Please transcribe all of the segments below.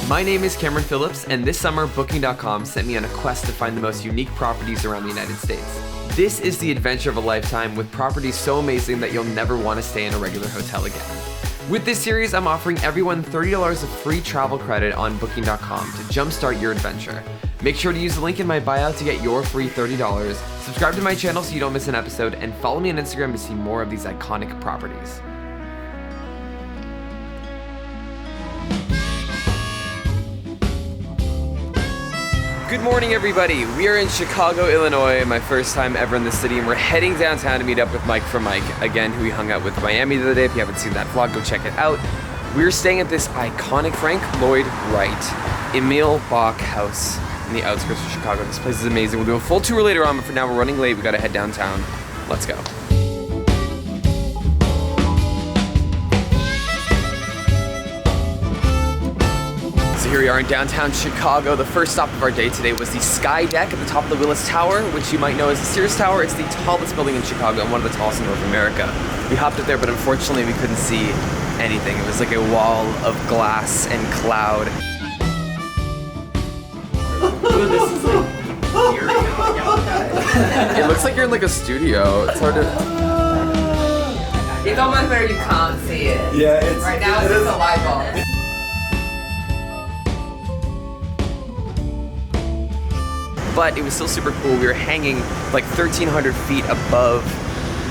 My name is Cameron Phillips, and this summer, Booking.com sent me on a quest to find the most unique properties around the United States. This is the adventure of a lifetime with properties so amazing that you'll never want to stay in a regular hotel again. With this series, I'm offering everyone $30 of free travel credit on Booking.com to jumpstart your adventure. Make sure to use the link in my bio to get your free $30, subscribe to my channel so you don't miss an episode, and follow me on Instagram to see more of these iconic properties. Good morning, everybody. We are in Chicago, Illinois, my first time ever in the city, and we're heading downtown to meet up with Mike from Mike, again, who we hung out with in Miami the other day. If you haven't seen that vlog, go check it out. We're staying at this iconic Lloyd Wright Emil Bach house in the outskirts of Chicago. This place is amazing. We'll do a full tour later on, but for now we're running late. We gotta head downtown. Let's go. So here we are in downtown Chicago. The first stop of our day today was the Sky Deck at the top of the Willis Tower, which you might know as the Sears Tower. It's the tallest building in Chicago and one of the tallest in North America. We hopped up there, but unfortunately we couldn't see anything. It was like a wall of glass and cloud. Dude, this is like eerie. It looks like you're in like a studio. It's hard to... It's almost better you can't see it. Yeah, it's... Right now it's just a light bulb. But it was still super cool. We were hanging like 1,300 feet above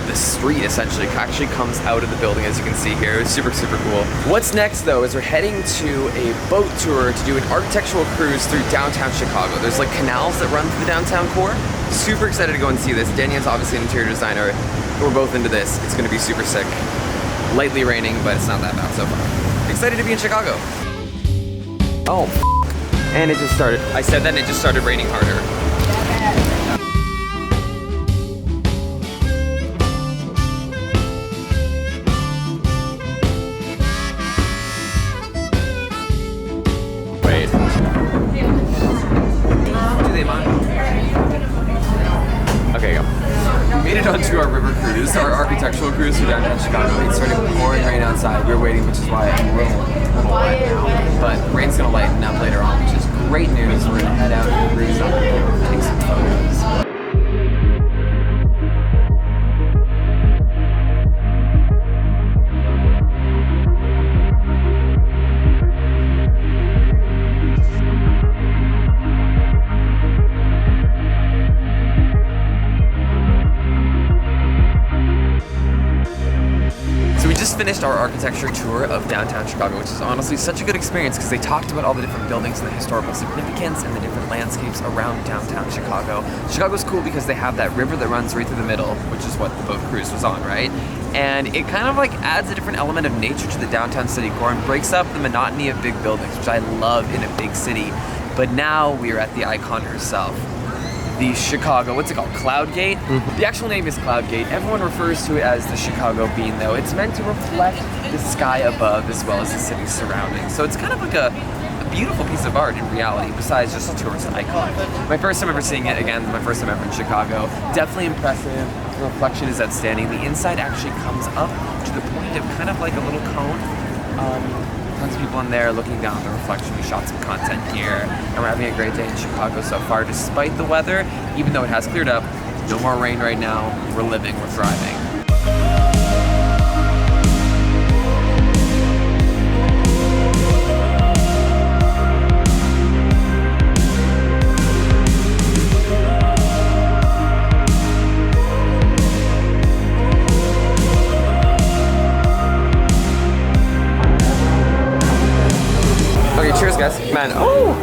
the street, essentially. It actually comes out of the building, as you can see here. It was super, super cool. What's next, though, is we're heading to a boat tour to do an architectural cruise through downtown Chicago. There's like canals that run through the downtown core. Super excited to go and see this. Daniel's obviously an interior designer. We're both into this. It's gonna be super sick. Lightly raining, but it's not that bad so far. Excited to be in Chicago. Oh, and it just started. I said that and it just started raining harder. Wait. Do they mind? Okay, go. We made it onto our river cruise, our architectural cruise through downtown Chicago. It started pouring rain outside. We were waiting, which is why I'm a little wet now. But rain's gonna lighten up later on, which is great news. We're gonna head out and cruise up and take some photos. Finished our architecture tour of downtown Chicago, which is honestly such a good experience because they talked about all the different buildings and the historical significance and the different landscapes around downtown Chicago. Chicago's cool because they have that river that runs right through the middle, which is what the boat cruise was on, right? And it kind of like adds a different element of nature to the downtown city core and breaks up the monotony of big buildings, which I love in a big city. But now we are at the icon herself. The Chicago, what's it called? Cloud Gate? Mm-hmm. The actual name is Cloud Gate. Everyone refers to it as the Chicago Bean, though. It's meant to reflect the sky above as well as the city surrounding. So it's kind of like a beautiful piece of art in reality, besides just a tourist icon. My first time ever seeing it, again, my first time ever in Chicago. Definitely impressive. The reflection is outstanding. The inside actually comes up to the point of kind of like a little cone. Tons of people in there looking down at the reflection. We shot some content here, and we're having a great day in Chicago so far, despite the weather. Even though it has cleared up, no more rain right now. We're living, we're thriving. Cheers, guys. Man, oh!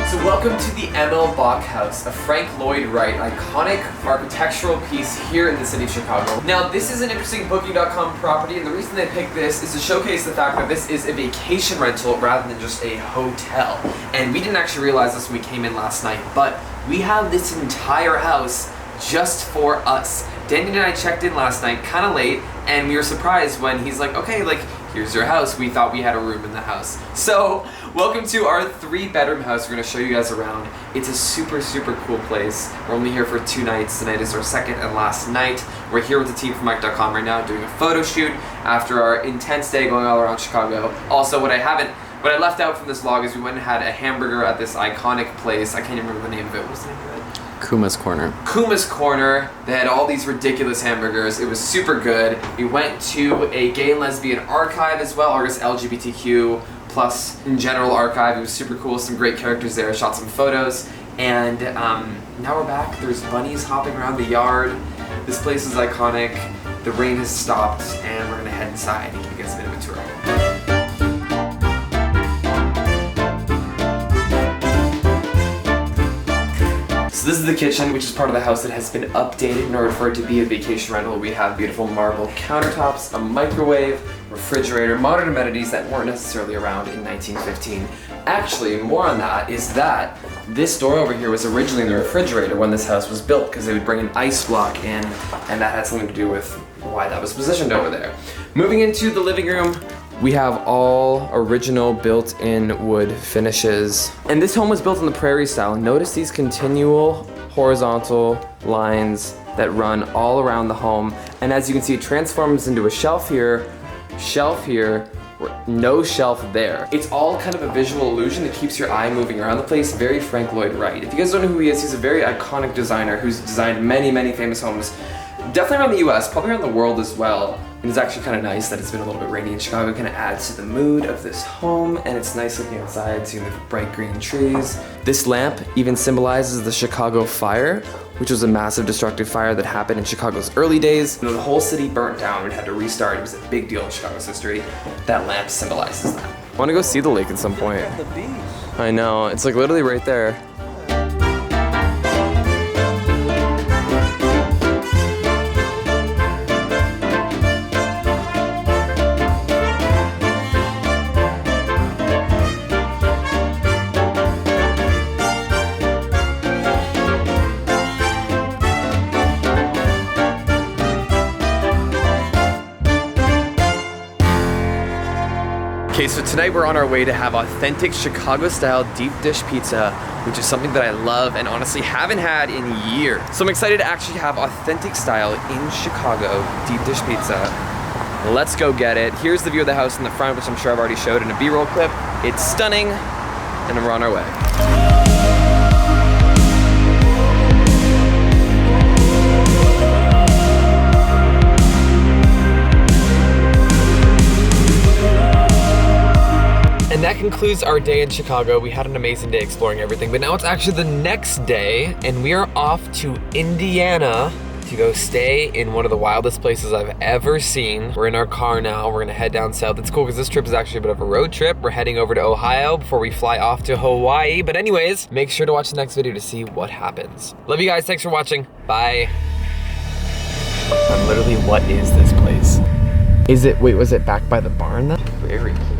So welcome to the Emil Bach House, a Lloyd Wright iconic architectural piece here in the city of Chicago. Now, this is an interesting Booking.com property, and the reason they picked this is to showcase the fact that this is a vacation rental rather than just a hotel. And we didn't actually realize this when we came in last night, but we have this entire house just for us. Danny and I checked in last night, kind of late, and we were surprised when he's like, okay, like, here's your house. We thought we had a room in the house. So, welcome to our 3-bedroom house. We're gonna show you guys around. It's a super, super cool place. We're only here for 2 nights. Tonight is our 2nd and last night. We're here with the team from Mike.com right now doing a photo shoot after our intense day going all around Chicago. Also, what I left out from this vlog is we went and had a hamburger at this iconic place. I can't even remember the name of it. What was the name of it? Kuma's Corner. Kuma's Corner. They had all these ridiculous hamburgers. It was super good. We went to a gay and lesbian archive as well, or just LGBTQ plus in general archive. It was super cool. Some great characters there. Shot some photos. And now we're back. There's bunnies hopping around the yard. This place is iconic. The rain has stopped, and we're gonna head inside and give you guys a bit of a tour. So this is the kitchen, which is part of the house that has been updated in order for it to be a vacation rental. We have beautiful marble countertops, a microwave, refrigerator, modern amenities that weren't necessarily around in 1915. Actually, more on that is that this door over here was originally in the refrigerator when this house was built, because they would bring an ice block in, and that had something to do with why that was positioned over there. Moving into the living room, we have all original built-in wood finishes. And this home was built in the prairie style. Notice these continual horizontal lines that run all around the home. And as you can see, it transforms into a shelf here, no shelf there. It's all kind of a visual illusion that keeps your eye moving around the place. Very Frank Lloyd Wright. If you guys don't know who he is, he's a very iconic designer who's designed many, many famous homes. Definitely around the US, probably around the world as well. And it's actually kind of nice that it's been a little bit rainy in Chicago. It kind of adds to the mood of this home, and it's nice looking outside, seeing the bright green trees. This lamp even symbolizes the Chicago fire, which was a massive destructive fire that happened in Chicago's early days. You know, the whole city burnt down and had to restart. It was a big deal in Chicago's history. That lamp symbolizes that. I want to go see the lake at some point. The beach. I know, it's like literally right there. Okay, so tonight we're on our way to have authentic Chicago-style deep dish pizza, which is something that I love and honestly haven't had in years. So I'm excited to actually have authentic style in Chicago deep dish pizza. Let's go get it. Here's the view of the house in the front, which I'm sure I've already showed in a B-roll clip. It's stunning, and we're on our way. And that concludes our day in Chicago. We had an amazing day exploring everything, but now it's actually the next day, and we are off to Indiana to go stay in one of the wildest places I've ever seen. We're in our car now. We're gonna head down south. It's cool because this trip is actually a bit of a road trip. We're heading over to Ohio before we fly off to Hawaii. But anyways, make sure to watch the next video to see what happens. Love you guys. Thanks for watching. Bye. Literally, what is this place? Is it, wait, was it back by the barn then? Very cool.